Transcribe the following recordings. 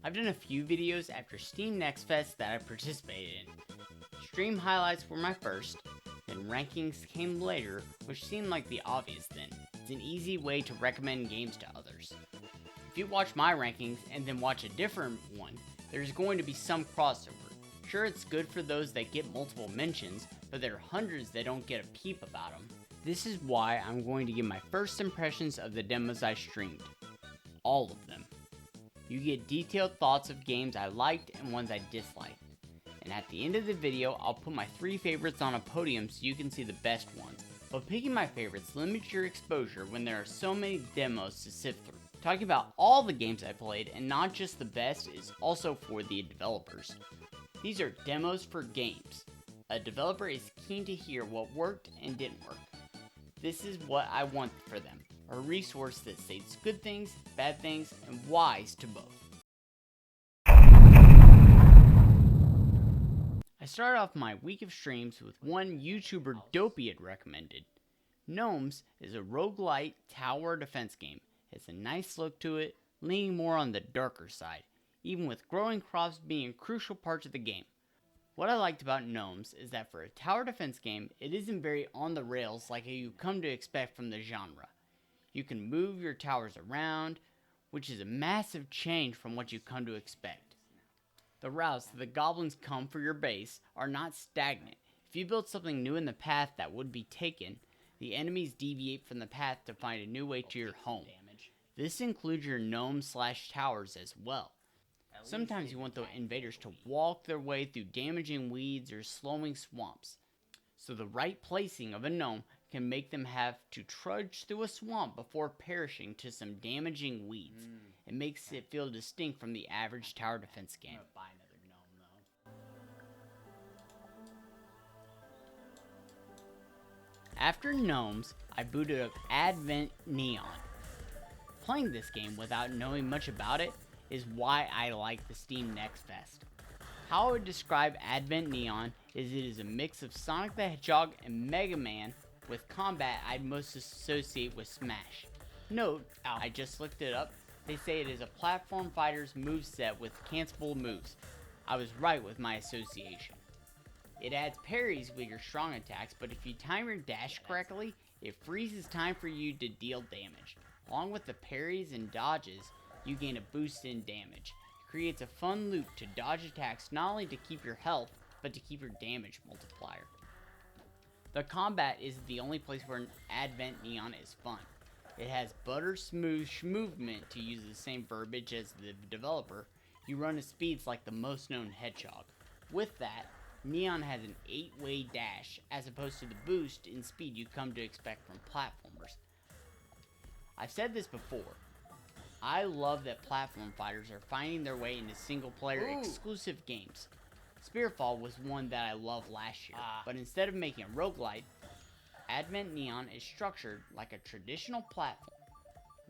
I've done a few videos after Steam Next Fest that I participated in. Stream highlights were my first, then rankings came later, which seemed like the obvious then. It's an easy way to recommend games to others. If you watch my rankings and then watch a different one, there's going to be some crossover. Sure, it's good for those that get multiple mentions, but there are hundreds that don't get a peep about them. This is why I'm going to give my first impressions of the demos I streamed. All of them. You get detailed thoughts of games I liked and ones I disliked. And at the end of the video, I'll put my 3 favorites on a podium so you can see the best ones. But picking my favorites limits your exposure when there are so many demos to sift through. Talking about all the games I played and not just the best is also for the developers. These are demos for games. A developer is keen to hear what worked and didn't work. This is what I want for them. A resource that states good things, bad things, and whys to both. I started off my week of streams with one YouTuber Dopey had recommended. Gnomes is a roguelite tower defense game. It's a nice look to it, leaning more on the darker side, even with growing crops being a crucial part of the game. What I liked about Gnomes is that for a tower defense game, it isn't very on the rails like you come to expect from the genre. You can move your towers around, which is a massive change from what you come to expect. The routes that the goblins come for your base are not stagnant. If you build something new in the path that would be taken, the enemies deviate from the path to find a new way to your home. This includes your gnomes/towers as well. Sometimes you want the invaders to walk their way through damaging weeds or slowing swamps. So the right placing of a gnome can make them have to trudge through a swamp before perishing to some damaging weeds. It makes it feel distinct from the average tower defense game. After Gnomes, I booted up Advent Neon. Playing this game without knowing much about it is why I like the Steam Next Fest. How I would describe Advent Neon is it is a mix of Sonic the Hedgehog and Mega Man with combat I'd most associate with Smash. Note, I just looked it up, they say it is a platform fighter's moveset with cancelable moves. I was right with my association. It adds parries with your strong attacks, but if you time your dash correctly, it freezes time for you to deal damage. Along with the parries and dodges, you gain a boost in damage. It creates a fun loop to dodge attacks not only to keep your health, but to keep your damage multiplier. The combat isn't the only place where Advent Neon is fun. It has butter smooth movement, to use the same verbiage as the developer. You run at speeds like the most known hedgehog. With that, Neon has an 8-way dash as opposed to the boost in speed you come to expect from platformers. I've said this before. I love that platform fighters are finding their way into single-player exclusive games. Spearfall was one that I loved last year, but instead of making a roguelite, Advent Neon is structured like a traditional platform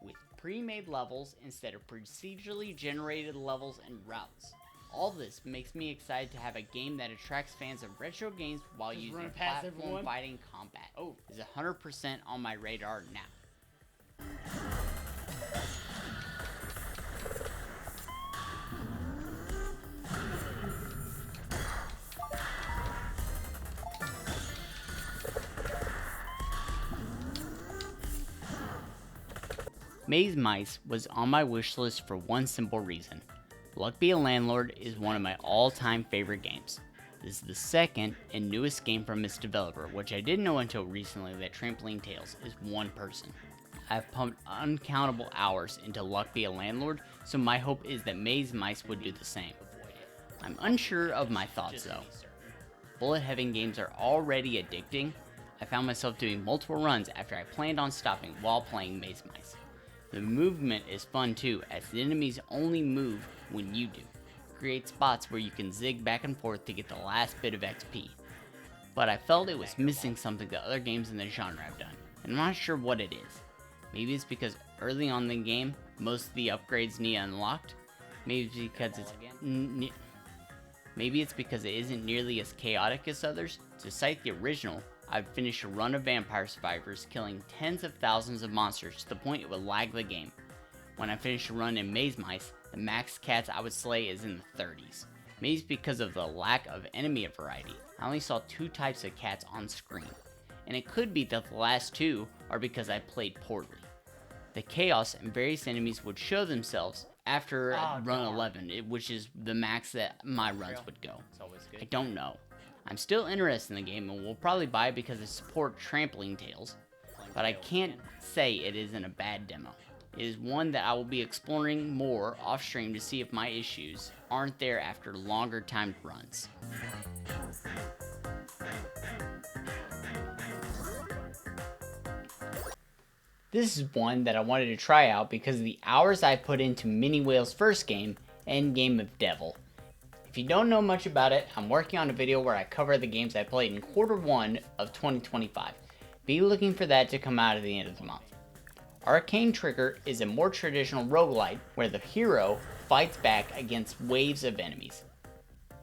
with pre-made levels instead of procedurally generated levels and routes. All this makes me excited to have a game that attracts fans of retro games while using platform fighting combat. Is 100% on my radar now. Maze Mice was on my wish list for one simple reason. Luck Be a Landlord is one of my all-time favorite games. This is the second and newest game from its developer, which I didn't know until recently that Trampoline Tales is one person. I've pumped uncountable hours into Luck Be a Landlord, so my hope is that Maze Mice would do the same. I'm unsure of my thoughts though. Bullet heaven games are already addicting. I found myself doing multiple runs after I planned on stopping while playing Maze Mice. The movement is fun too, as the enemies only move when you do. Create spots where you can zig back and forth to get the last bit of XP. But I felt it was missing something that other games in the genre have done, and I'm not sure what it is. Maybe it's because early on in the game, most of the upgrades need unlocked. Maybe it's because it isn't nearly as chaotic as others. To cite the original, I've finished a run of Vampire Survivors, killing tens of thousands of monsters to the point it would lag the game. When I finished a run in Maze Mice, The max cats I would slay is in the 30s. Maybe it's because of the lack of enemy variety. I only saw 2 types of cats on screen, and it could be that the last 2 are because I played poorly. The chaos and various enemies would show themselves after run 11, which is the max that my runs would go. I don't know. I'm still interested in the game and will probably buy it because I support Trampoline Tales, but I can't say it isn't a bad demo. It is one that I will be exploring more off stream to see if my issues aren't there after longer timed runs. This is one that I wanted to try out because of the hours I put into Mini Whale's first game, Endgame of Devil. If you don't know much about it, I'm working on a video where I cover the games I played in Q1 of 2025. Be looking for that to come out at the end of the month. Arcane Trigger is a more traditional roguelite where the hero fights back against waves of enemies.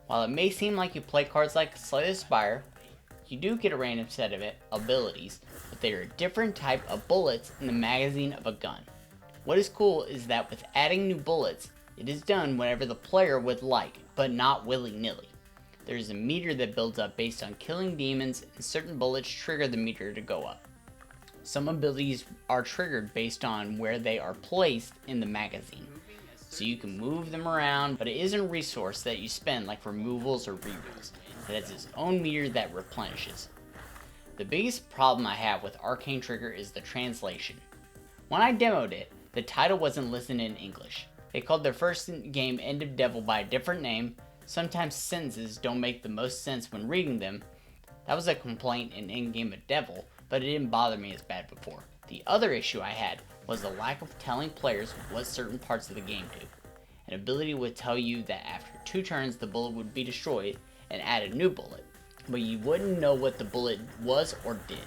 While it may seem like you play cards like Slay the Spire, you do get a random set of abilities, but they are a different type of bullets in the magazine of a gun. What is cool is that with adding new bullets, it is done whenever the player would like, but not willy-nilly. There is a meter that builds up based on killing demons, and certain bullets trigger the meter to go up. Some abilities are triggered based on where they are placed in the magazine, so you can move them around, but it isn't a resource that you spend like removals or rerolls. It has its own meter that replenishes. The biggest problem I have with Arcane Trigger is the translation. When I demoed it, the title wasn't listed in English. They called their first game End of Devil by a different name. Sometimes sentences don't make the most sense when reading them. That was a complaint in Endgame of Devil, but it didn't bother me as bad before. The other issue I had was the lack of telling players what certain parts of the game do. An ability would tell you that after 2 turns the bullet would be destroyed and add a new bullet, but you wouldn't know what the bullet was or did.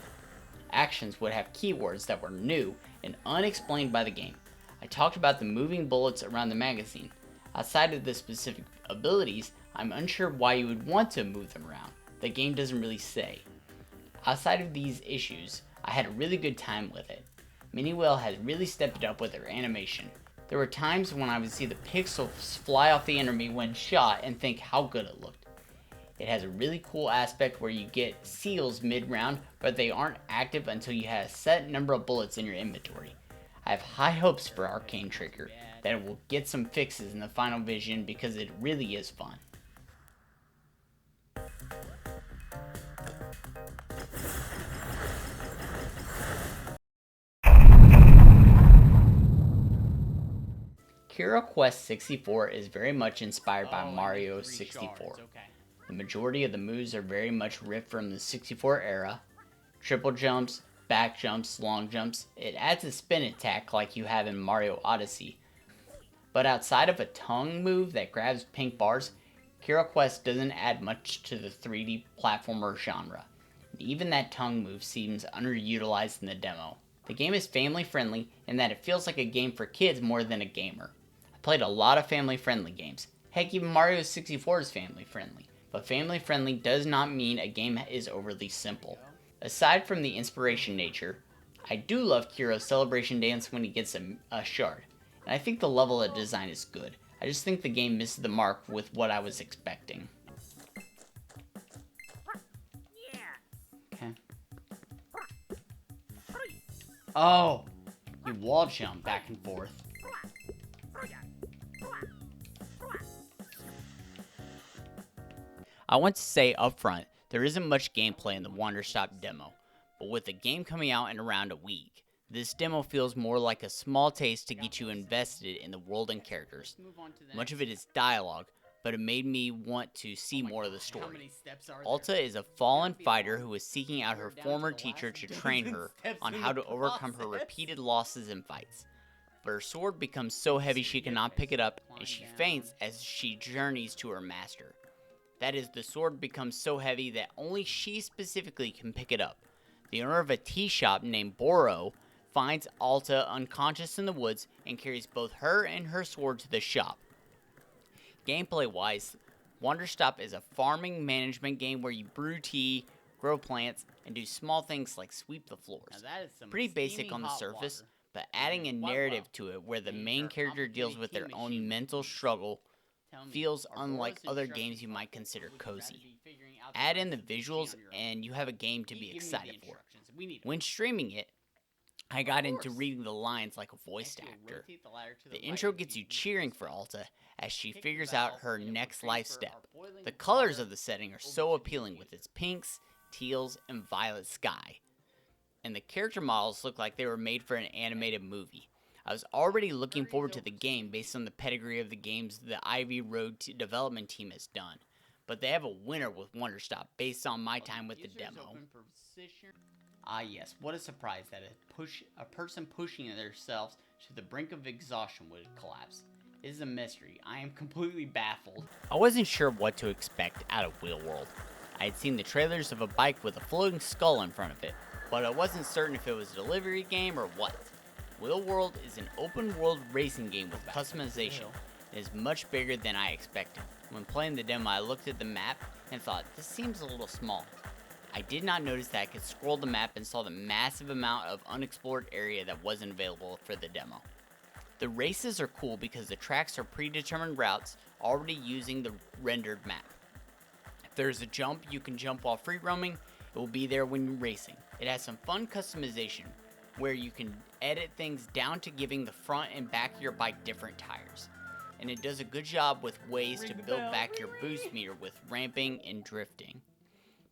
Actions would have keywords that were new and unexplained by the game. I talked about the moving bullets around the magazine. Outside of the specific abilities, I'm unsure why you would want to move them around. The game doesn't really say. Outside of these issues, I had a really good time with it. Mini Whale has really stepped it up with their animation. There were times when I would see the pixels fly off the enemy when shot and think how good it looked. It has a really cool aspect where you get seals mid-round, but they aren't active until you have a set number of bullets in your inventory. I have high hopes for Arcane Trigger, that it will get some fixes in the final vision because it really is fun. Kero Quest 64 is very much inspired by Mario 64. The majority of the moves are very much ripped from the 64 era. Triple jumps, back jumps, long jumps. It adds a spin attack like you have in Mario Odyssey. But outside of a tongue move that grabs pink bars, Kero Quest doesn't add much to the 3D platformer genre. And even that tongue move seems underutilized in the demo. The game is family friendly in that it feels like a game for kids more than a gamer. I played a lot of family friendly games. Heck, even Mario 64 is family friendly. But family friendly does not mean a game is overly simple. Aside from the inspiration nature, I do love Kero's celebration dance when he gets a shard. And I think the level of design is good. I just think the game missed the mark with what I was expecting. Okay. Oh! You wall jump back and forth. I want to say up front, there isn't much gameplay in the Wanderstop demo, but with the game coming out in around a week, this demo feels more like a small taste to get you invested in the world and characters. Much of it is dialogue, but it made me want to see more of the story. Alta is a fallen fighter who is seeking out her former teacher to train her on how to overcome her repeated losses in fights. But her sword becomes so heavy she cannot pick it up, and she faints as she journeys to her master. That is, the sword becomes so heavy that only she specifically can pick it up. The owner of a tea shop named Boro finds Alta unconscious in the woods and carries both her and her sword to the shop. Gameplay-wise, Wanderstop is a farming management game where you brew tea, grow plants, and do small things like sweep the floors. Pretty basic on the surface, but adding a narrative to it where the main character deals with their own mental struggle feels unlike other games you might consider cozy. Add in the visuals and you have a game to be excited for. When streaming it, I got into reading the lines like a voice actor. The intro gets you cheering for Alta as she figures out her next life step. The colors of the setting are so appealing with its pinks, teals, and violet sky. And the character models look like they were made for an animated movie. I was already looking forward to the game based on the pedigree of the games the Ivy Road development team has done. But they have a winner with Wanderstop based on my time with the demo. Ah yes, what a surprise that a person pushing themselves to the brink of exhaustion would collapse. It is a mystery. I am completely baffled. I wasn't sure what to expect out of Wheel World. I had seen the trailers of a bike with a floating skull in front of it, but I wasn't certain if it was a delivery game or what. Wheel World is an open world racing game with customization. It is much bigger than I expected. When playing the demo, I looked at the map and thought, this seems a little small. I did not notice that I could scroll the map and saw the massive amount of unexplored area that wasn't available for the demo. The races are cool because the tracks are predetermined routes already using the rendered map. If there's a jump you can jump while free roaming, it will be there when you're racing. It has some fun customization where you can edit things down to giving the front and back of your bike different tires. And it does a good job with ways to build back your boost meter with ramping and drifting.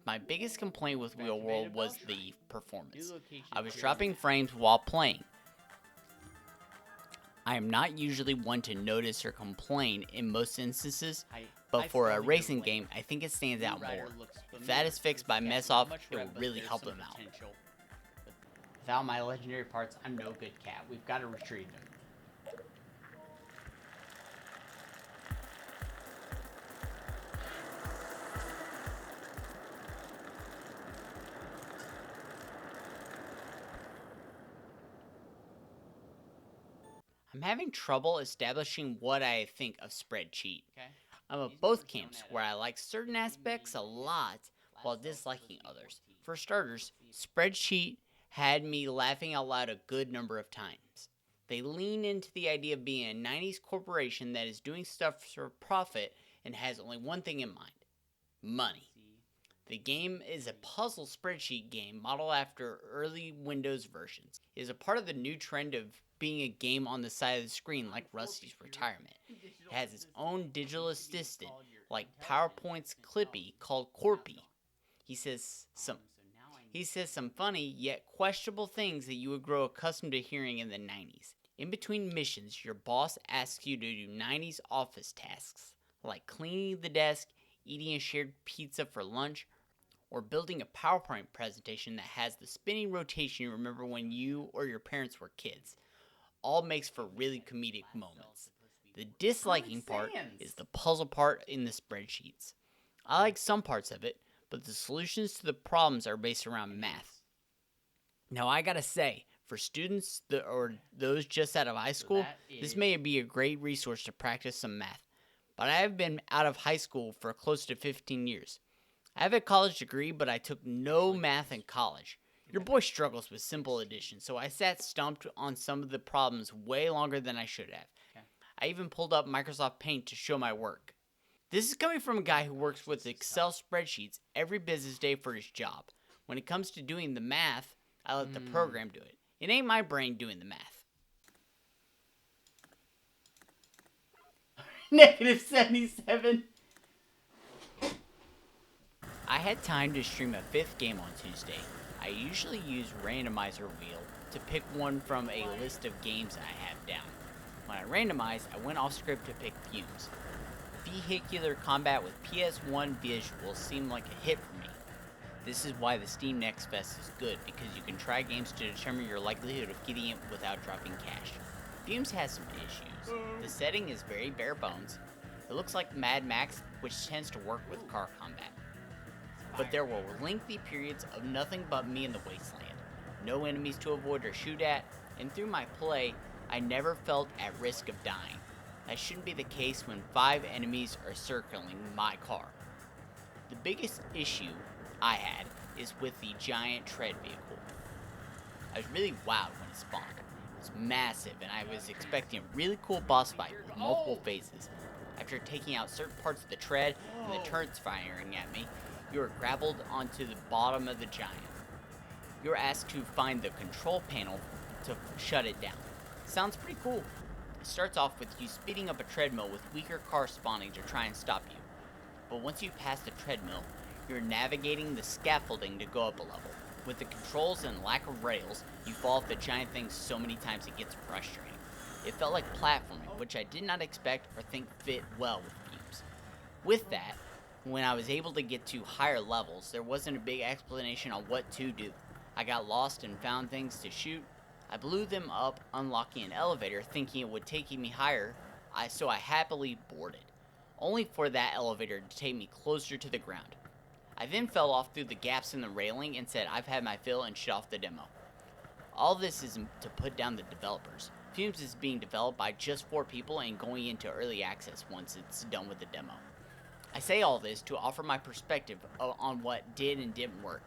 My biggest complaint with Wheel World was the performance. I was dropping frames while playing. I am not usually one to notice or complain in most instances, but for a racing game, I think it stands out more. If that is fixed by Mess Off, it will really help them out. Without my legendary parts, I'm no good cat. We've got to retrieve them. I'm having trouble establishing what I think of SpreadCheat. I'm of both camps, where I like certain aspects a lot while disliking others. For starters, SpreadCheat had me laughing out loud a good number of times. They lean into the idea of being a 90s corporation that is doing stuff for profit and has only one thing in mind: money. The game is a puzzle spreadsheet game modeled after early Windows versions. It is a part of the new trend of being a game on the side of the screen like Rusty's Retirement. It has its own digital assistant like PowerPoint's Clippy called Corpy. He says some funny yet questionable things that you would grow accustomed to hearing in the 90s. In between missions, your boss asks you to do 90s office tasks like cleaning the desk, eating a shared pizza for lunch, or building a PowerPoint presentation that has the spinning rotation you remember when you or your parents were kids. All makes for really comedic moments. The disliking part is the puzzle part in the spreadsheets. I like some parts of it, but the solutions to the problems are based around math. Now I gotta say, for students or those just out of high school, this may be a great resource to practice some math. But I have been out of high school for close to 15 years. I have a college degree, but I took no math in college. Your boy struggles with simple addition, so I sat stumped on some of the problems way longer than I should have. I even pulled up Microsoft Paint to show my work. This is coming from a guy who works with Excel spreadsheets every business day for his job. When it comes to doing the math, I let the program do it. It ain't my brain doing the math. Negative 77. I had time to stream a 5th game on Tuesday. I usually use randomizer wheel to pick one from a list of games I have down. When I randomized, I went off script to pick FUMES. Vehicular combat with PS1 visuals seemed like a hit for me. This is why the Steam Next Fest is good, because you can try games to determine your likelihood of getting it without dropping cash. FUMES has some issues. The setting is very bare bones. It looks like Mad Max, which tends to work with car combat. But there were lengthy periods of nothing but me in the wasteland. No enemies to avoid or shoot at, and through my play, I never felt at risk of dying. That shouldn't be the case when 5 enemies are circling my car. The biggest issue I had is with the giant tread vehicle. I was really wowed when it spawned. was massive, and I was expecting a really cool boss fight with multiple phases. After taking out certain parts of the tread and the turrets firing at me, you are grappled onto the bottom of the giant. You're asked to find the control panel to shut it down. Sounds pretty cool. It starts off with you speeding up a treadmill with weaker cars spawning to try and stop you. But once you pass the treadmill, you're navigating the scaffolding to go up a level. With the controls and lack of rails, you fall off the giant thing so many times it gets frustrating. It felt like platforming, which I did not expect or think fit well with FUMES. With that, when I was able to get to higher levels, there wasn't a big explanation on what to do. I got lost and found things to shoot. I blew them up, unlocking an elevator, thinking it would take me higher, so I happily boarded, only for that elevator to take me closer to the ground. I then fell off through the gaps in the railing and said I've had my fill and shut off the demo. All this is to put down the developers. FUMES is being developed by just 4 people and going into early access once it's done with the demo. I say all this to offer my perspective on what did and didn't work.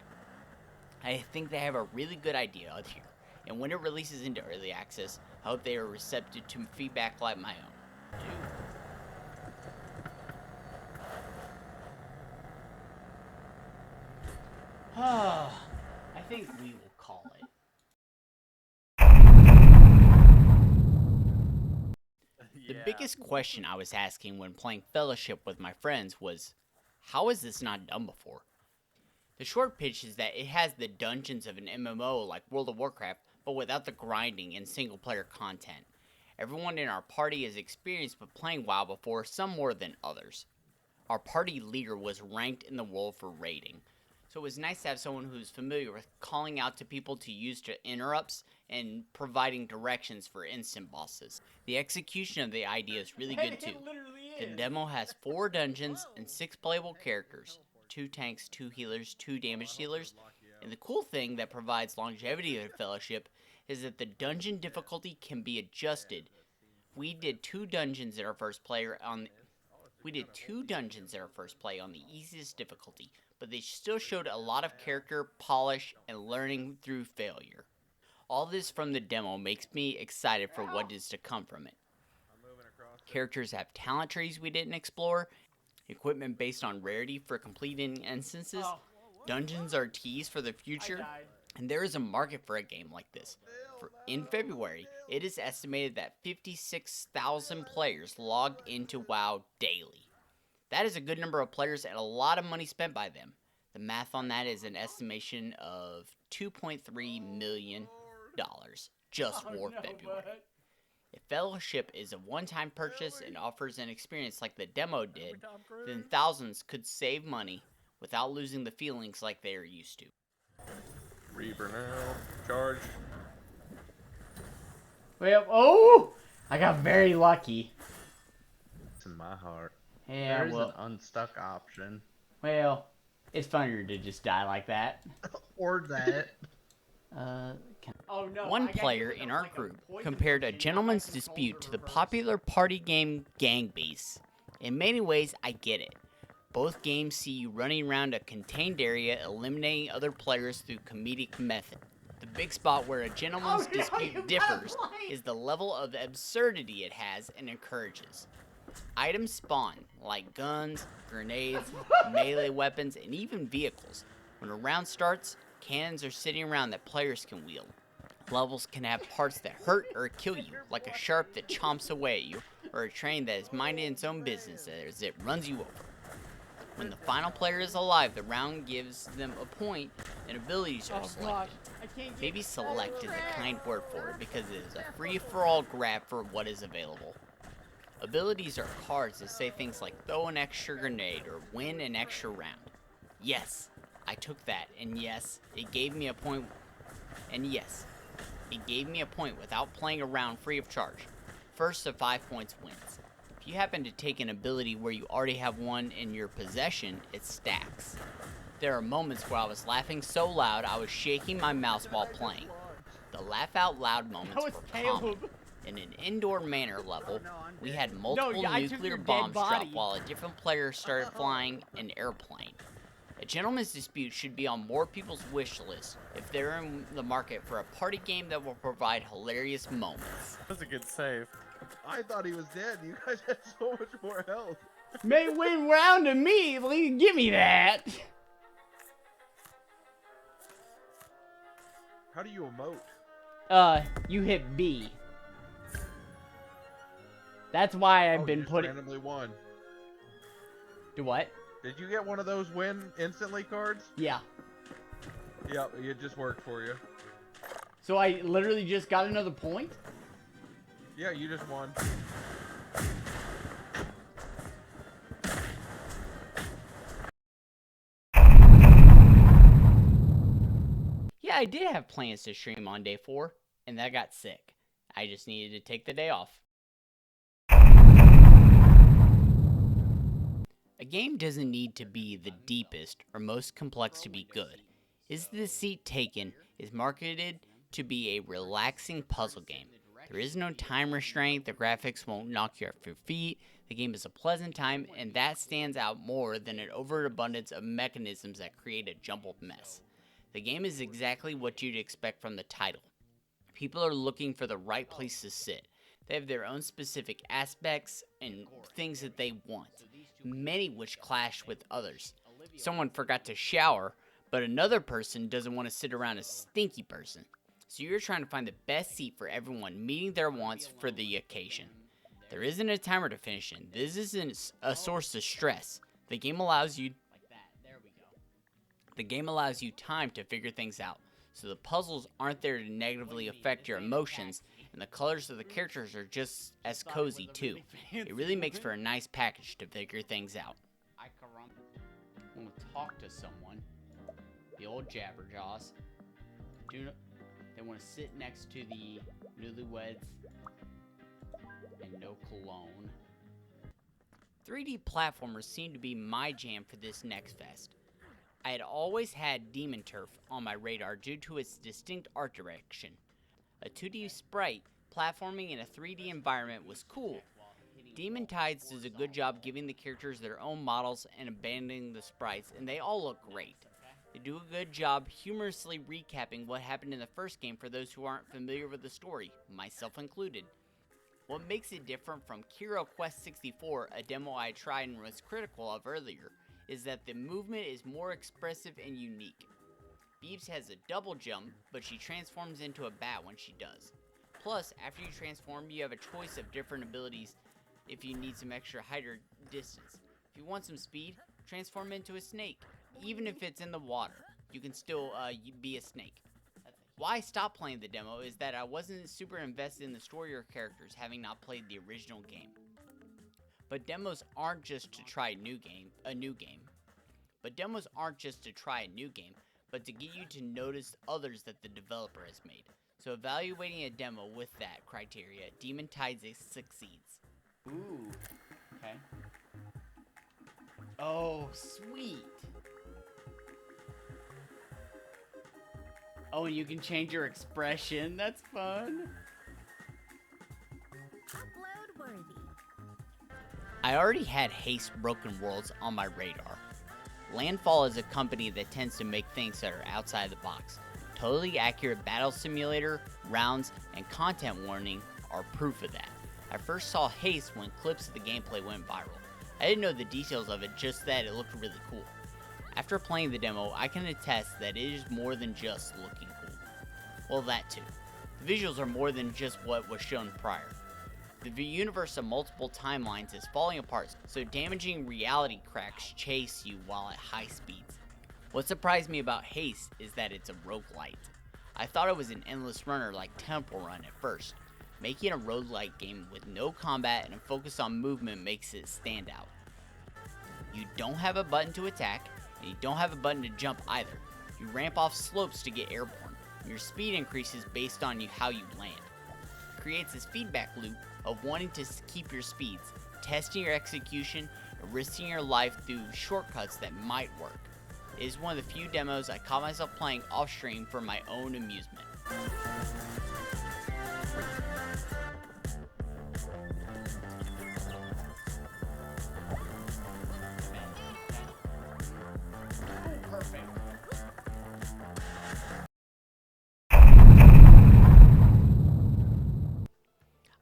I think they have a really good idea here, and when it releases into early access, I hope they are receptive to feedback like my own. I think we will call it. The biggest question I was asking when playing Fellowship with my friends was, how is this not done before? The short pitch is that it has the dungeons of an MMO like World of Warcraft, but without the grinding and single player content. Everyone in our party is experienced with playing WoW before, some more than others. Our party leader was ranked in the world for raiding, so it was nice to have someone who's familiar with calling out to people to use to interrupts and providing directions for instant bosses. The execution of the idea is really good too. The demo has 4 dungeons and 6 playable characters, 2 tanks, 2 healers, 2 damage dealers, and the cool thing that provides longevity to Fellowship is that the dungeon difficulty can be adjusted. We did 2 dungeons in our first play on the easiest difficulty, but they still showed a lot of character polish and learning through failure. All this from the demo makes me excited for what is to come from it. Characters have talent trees we didn't explore, equipment based on rarity for completing instances, dungeons are teased for the future, and there is a market for a game like this. In February, it is estimated that 56,000 players logged into WoW daily. That is a good number of players and a lot of money spent by them. The math on that is an estimation of $2.3 million just for February. If Fellowship is a one-time purchase and offers an experience like the demo did, then thousands could save money without losing the feelings like they are used to. Reaper now. Charge. Well, I got very lucky. It's in my heart. Yeah, There's an unstuck option. Well, it's funnier to just die like that. Or that. One player in our group compared A Gentleman's Dispute to the popular party game Gang Beasts. In many ways, I get it. Both games see you running around a contained area, eliminating other players through comedic method. The big spot where A Gentleman's Dispute differs is the level of absurdity it has and encourages. Items spawn, like guns, grenades, melee weapons, and even vehicles. When a round starts, cannons are sitting around that players can wield. Levels can have parts that hurt or kill you, like a shark that chomps away at you, or a train that is minding its own business as it runs you over. When the final player is alive, the round gives them a point, and abilities are selected. Maybe select is a kind word for it, because it is a free-for-all grab for what is available. Abilities are cards that say things like throw an extra grenade or win an extra round. Yes, I took that, and yes, it gave me a point, without playing a round free of charge. First to 5 points wins. If you happen to take an ability where you already have one in your possession, it stacks. There are moments where I was laughing so loud I was shaking my mouse while playing. The laugh out loud moments were common. In an indoor manor level, we had multiple nuclear bombs drop while a different player started flying an airplane. A Gentleman's Dispute should be on more people's wish list if they're in the market for a party game that will provide hilarious moments. That's a good save. I thought he was dead. You guys had so much more health. May win round to me, please give me that. How do you emote? You hit B. That's why I've You been just putting. randomly won. Do what? Did you get one of those win instantly cards? Yeah. Yep, it just worked for you. So I literally just got another point? Yeah, you just won. Yeah, I did have plans to stream on day 4, and that got sick. I just needed to take the day off. A game doesn't need to be the deepest or most complex to be good. Is the Seat Taken is marketed to be a relaxing puzzle game. There is no time restraint, the graphics won't knock you off your feet, the game is a pleasant time, and that stands out more than an overabundance of mechanisms that create a jumbled mess. The game is exactly what you'd expect from the title. People are looking for the right place to sit. They have their own specific aspects and things that they want, many which clash with others. Someone forgot to shower, but another person doesn't want to sit around a stinky person. So you're trying to find the best seat for everyone, meeting their wants for the occasion. There isn't a timer to finish in. This isn't a source of stress. The game allows you time to figure things out. So the puzzles aren't there to negatively affect your emotions, and the colors of the characters are just as cozy too. It really makes for a nice package to figure things out. I want to talk to someone. The old Jabberjaws. They want to sit next to the newlyweds and no cologne. 3D platformers seem to be my jam for this next fest. I had always had Demon Turf on my radar due to its distinct art direction. A 2D sprite platforming in a 3D environment was cool. Demon Tides does a good job giving the characters their own models and abandoning the sprites, and they all look great. They do a good job humorously recapping what happened in the first game for those who aren't familiar with the story, myself included. What makes it different from Kero Quest 64, a demo I tried and was critical of earlier, is that the movement is more expressive and unique. Beebs has a double jump, but she transforms into a bat when she does. Plus, after you transform, you have a choice of different abilities if you need some extra height or distance. If you want some speed, transform into a snake. Even if it's in the water, you can still be a snake. Why I stopped playing the demo is that I wasn't super invested in the story or characters, having not played the original game. But demos aren't just to try a new game, but to get you to notice others that the developer has made. So evaluating a demo with that criteria, Demon Tides succeeds. Ooh, okay. Oh, sweet. Oh, and you can change your expression. That's fun. Upload worthy. I already had Haste Broken Worlds on my radar. Landfall is a company that tends to make things that are outside the box. Totally accurate battle simulator, rounds, and content warning are proof of that. I first saw Haste when clips of the gameplay went viral. I didn't know the details of it, just that it looked really cool. After playing the demo, I can attest that it is more than just looking cool. Well, that too. The visuals are more than just what was shown prior. The universe of multiple timelines is falling apart, so damaging reality cracks chase you while at high speeds. What surprised me about Haste is that it's a roguelite. I thought it was an endless runner like Temple Run at first. Making a roguelite game with no combat and a focus on movement makes it stand out. You don't have a button to attack, and you don't have a button to jump either. You ramp off slopes to get airborne, and your speed increases based on how you land. It creates this feedback loop of wanting to keep your speeds, testing your execution, and risking your life through shortcuts that might work. It is one of the few demos I caught myself playing off stream for my own amusement.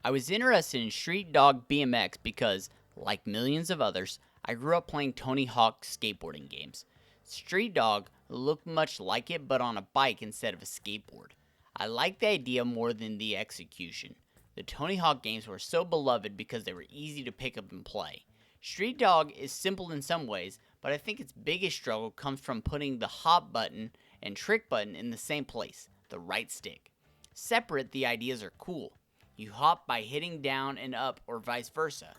I was interested in Streetdog BMX because, like millions of others, I grew up playing Tony Hawk skateboarding games. Streetdog looked much like it, but on a bike instead of a skateboard. I liked the idea more than the execution. The Tony Hawk games were so beloved because they were easy to pick up and play. Streetdog is simple in some ways, but I think its biggest struggle comes from putting the hop button and trick button in the same place, the right stick. Separate, the ideas are cool. You hop by hitting down and up or vice versa.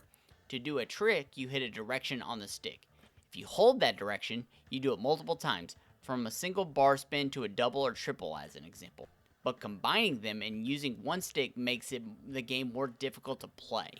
To do a trick, you hit a direction on the stick. If you hold that direction, you do it multiple times, from a single bar spin to a double or triple as an example. But combining them and using one stick makes the game more difficult to play.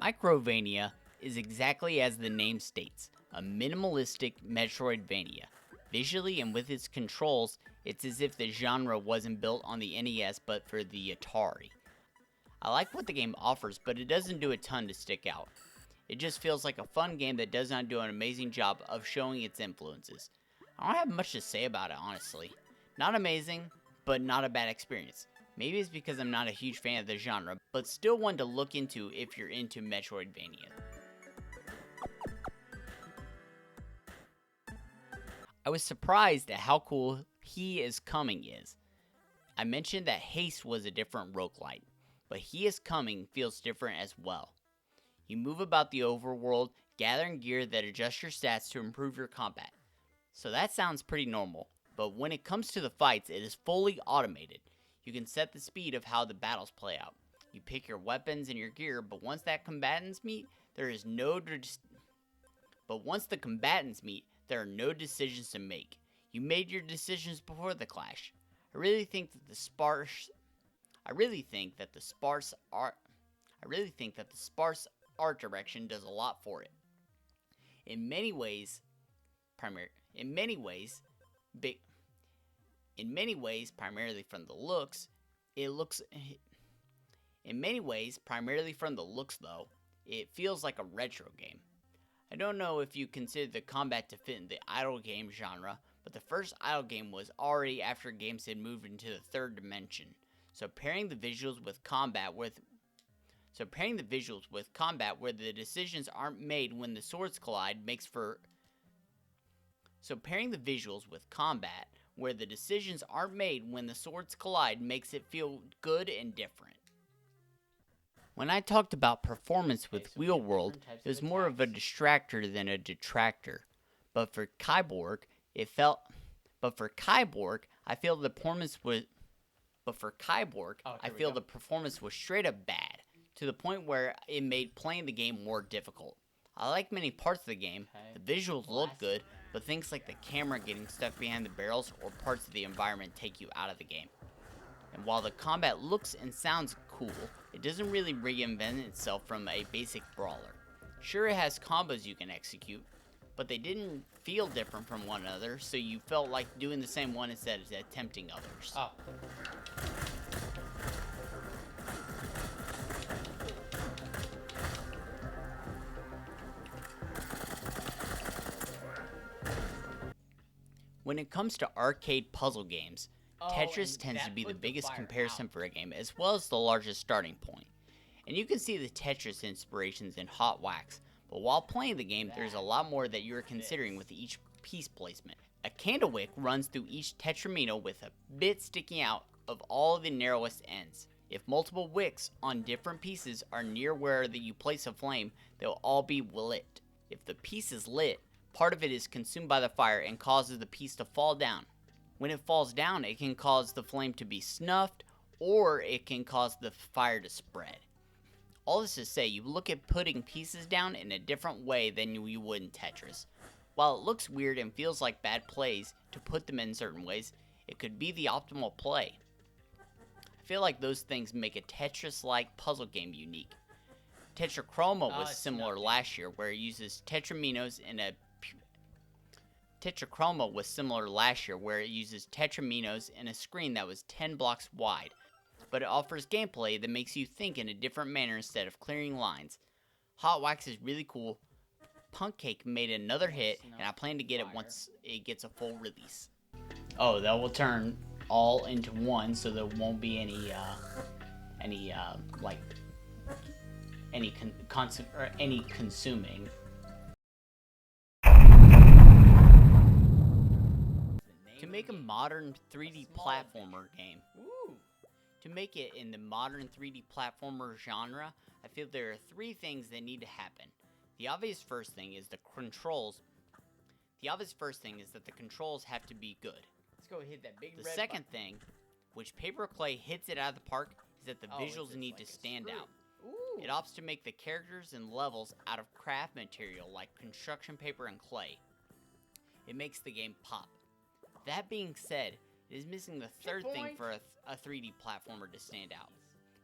Microvania is exactly as the name states, a minimalistic Metroidvania. Visually and with its controls, it's as if the genre wasn't built on the NES but for the Atari. I like what the game offers, but it doesn't do a ton to stick out. It just feels like a fun game that does not do an amazing job of showing its influences. I don't have much to say about it, honestly. Not amazing, but not a bad experience. Maybe it's because I'm not a huge fan of the genre, but still one to look into if you're into Metroidvania. I was surprised at how cool He Is Coming is. I mentioned that Haste was a different roguelite, but He Is Coming feels different as well. You move about the overworld, gathering gear that adjusts your stats to improve your combat. So that sounds pretty normal, but when it comes to the fights, it is fully automated. You can set the speed of how the battles play out. You pick your weapons and your gear, but once the combatants meet, there are no decisions to make. You made your decisions before the clash. I really think that the sparse art direction does a lot for it. In many ways, primarily from the looks, though, it feels like a retro game. I don't know if you consider the combat to fit in the idle game genre, but the first idle game was already after games had moved into the third dimension. So pairing the visuals with combat where the decisions aren't made when the swords collide makes it feel good and different. When I talked about performance with Wheel World, it was more of a distractor than a detractor. But for KIBORG, I feel the performance was straight up bad, to the point where it made playing the game more difficult. I like many parts of the game. The visuals look good, but things like the camera getting stuck behind the barrels or parts of the environment take you out of the game. And while the combat looks and sounds cool, it doesn't really reinvent itself from a basic brawler. Sure, it has combos you can execute, but they didn't feel different from one another, so you felt like doing the same one instead of attempting others. When it comes to arcade puzzle games, Tetris tends to be the biggest comparison for a game, as well as the largest starting point. And you can see the Tetris inspirations in Hot Wax, but while playing the game, there's a lot more that you are considering with each piece placement. A candle wick runs through each tetramino with a bit sticking out of all the narrowest ends. If multiple wicks on different pieces are near where you place a flame, they'll all be lit. If the piece is lit, part of it is consumed by the fire and causes the piece to fall down. When it falls down, it can cause the flame to be snuffed, or it can cause the fire to spread. All this to say, you look at putting pieces down in a different way than you would in Tetris. While it looks weird and feels like bad plays to put them in certain ways, it could be the optimal play. I feel like those things make a Tetris-like puzzle game unique. Tetrachroma was similar last year, where it uses tetraminos in a screen that was 10 blocks wide, but it offers gameplay that makes you think in a different manner instead of clearing lines. Hot Wax is really cool, Punk Cake made another hit, and I plan to get it once it gets a full release. Oh, that will turn all into one, so there won't be any consuming. To make a modern 3D platformer game. To make it in the modern 3D platformer genre, I feel there are 3 things that need to happen. The obvious first thing is that the controls have to be good. Let's go hit that big red button. The second thing, which PaperKlay hits it out of the park, is that the visuals need to stand out. It opts to make the characters and levels out of craft material like construction paper and clay. It makes the game pop. That being said, it is missing the third thing for a 3D platformer to stand out.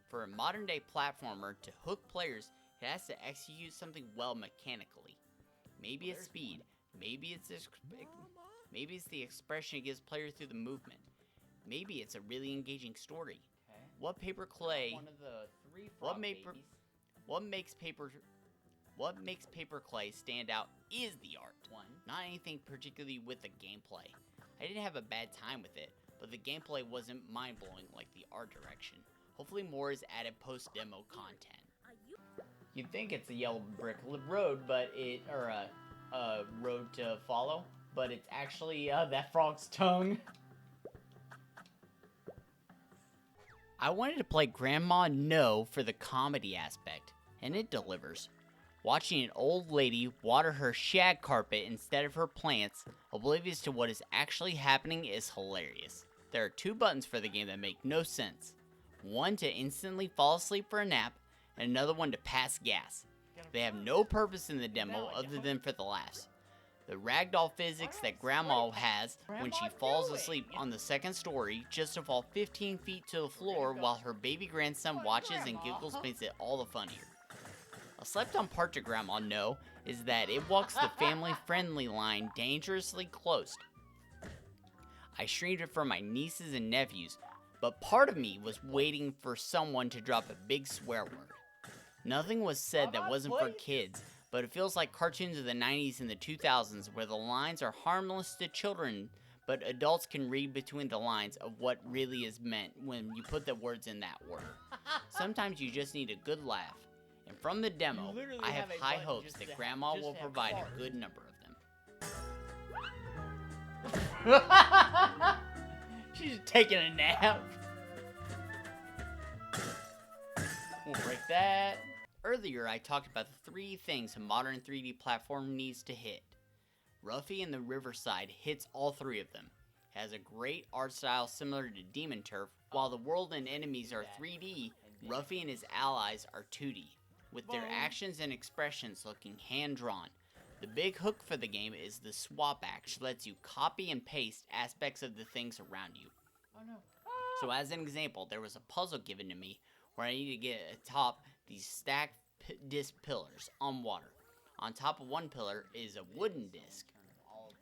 For a modern day platformer to hook players, it has to execute something well mechanically. Maybe it's speed, maybe it's the expression it gives players through the movement. Maybe it's a really engaging story. What makes PaperKlay stand out is the art, not anything particularly with the gameplay. I didn't have a bad time with it, but the gameplay wasn't mind-blowing like the art direction. Hopefully more is added post-demo content. You'd think it's a yellow brick road, or a road to follow, but it's actually that frog's tongue. I wanted to play Grandma No for the comedy aspect, and it delivers. Watching an old lady water her shag carpet instead of her plants, oblivious to what is actually happening, is hilarious. There are 2 buttons for the game that make no sense. One to instantly fall asleep for a nap, and another one to pass gas. They have no purpose in the demo other than for the laughs. The ragdoll physics that Grandma has when she falls asleep on the second story just to fall 15 feet to the floor while her baby grandson watches and giggles makes it all the funnier. A slept-on part to Grandma No is that it walks the family-friendly line dangerously close. I streamed it for my nieces and nephews, but part of me was waiting for someone to drop a big swear word. Nothing was said that wasn't for kids, but it feels like cartoons of the 90s and the 2000s where the lines are harmless to children, but adults can read between the lines of what really is meant when you put the words in that order. Sometimes you just need a good laugh. And from the demo, I have high hopes that Grandma will provide a good number of them. She's taking a nap. We'll break that. Earlier, I talked about the 3 things a modern 3D platform needs to hit. Ruffy and the Riverside hits all 3 of them. It has a great art style similar to Demon Turf. While the world and enemies are 3D, Ruffy and his allies are 2D. With their actions and expressions looking hand-drawn. The big hook for the game is the swap act, which lets you copy and paste aspects of the things around you. So as an example, there was a puzzle given to me where I need to get atop these stacked disc pillars on water. On top of one pillar is a wooden disc.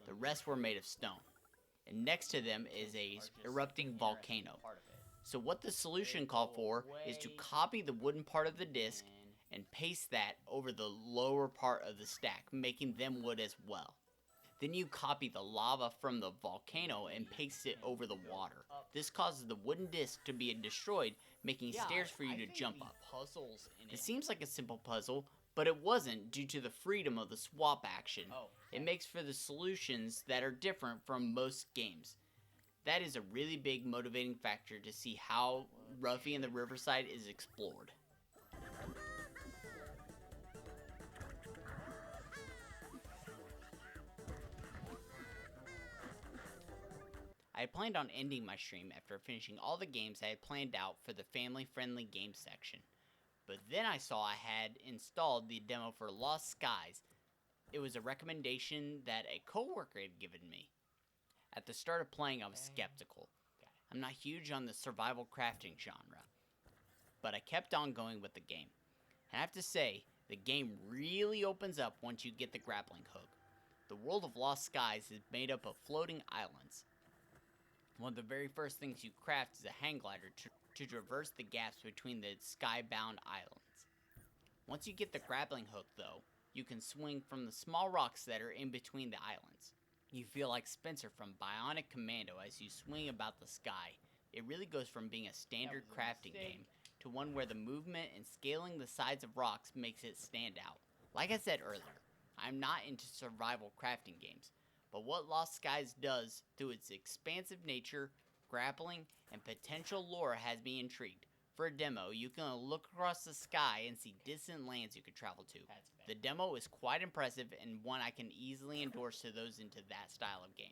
The rest were made of stone. And next to them is a erupting volcano. So what the solution called for is to copy the wooden part of the disc and paste that over the lower part of the stack, making them wood as well. Then you copy the lava from the volcano and paste it over the water. This causes the wooden disc to be destroyed, making stairs for you to jump up. It seems like a simple puzzle, but it wasn't due to the freedom of the swap action. It makes for the solutions that are different from most games. That is a really big motivating factor to see how Ruffy and the Riverside is explored. I had planned on ending my stream after finishing all the games I had planned out for the family-friendly game section. But then I saw I had installed the demo for Lost Skies. It was a recommendation that a coworker had given me. At the start of playing, I was skeptical. I'm not huge on the survival crafting genre, but I kept on going with the game. And I have to say, the game really opens up once you get the grappling hook. The world of Lost Skies is made up of floating islands. One of the very first things you craft is a hang glider to traverse the gaps between the skybound islands. Once you get the grappling hook, though, you can swing from the small rocks that are in between the islands. You feel like Spencer from Bionic Commando as you swing about the sky. It really goes from being a standard crafting game to one where the movement and scaling the sides of rocks makes it stand out. Like I said earlier, I'm not into survival crafting games, but what Lost Skies does through its expansive nature, grappling, and potential lore has me intrigued. For a demo, you can look across the sky and see distant lands you could travel to. The demo is quite impressive and one I can easily endorse to those into that style of game.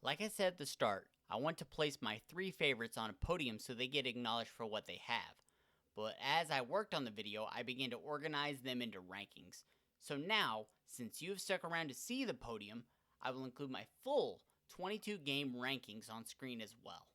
Like I said at the start, I want to place my 3 favorites on a podium so they get acknowledged for what they have. But as I worked on the video, I began to organize them into rankings. So now, since you have stuck around to see the podium, I will include my full 22 game rankings on screen as well.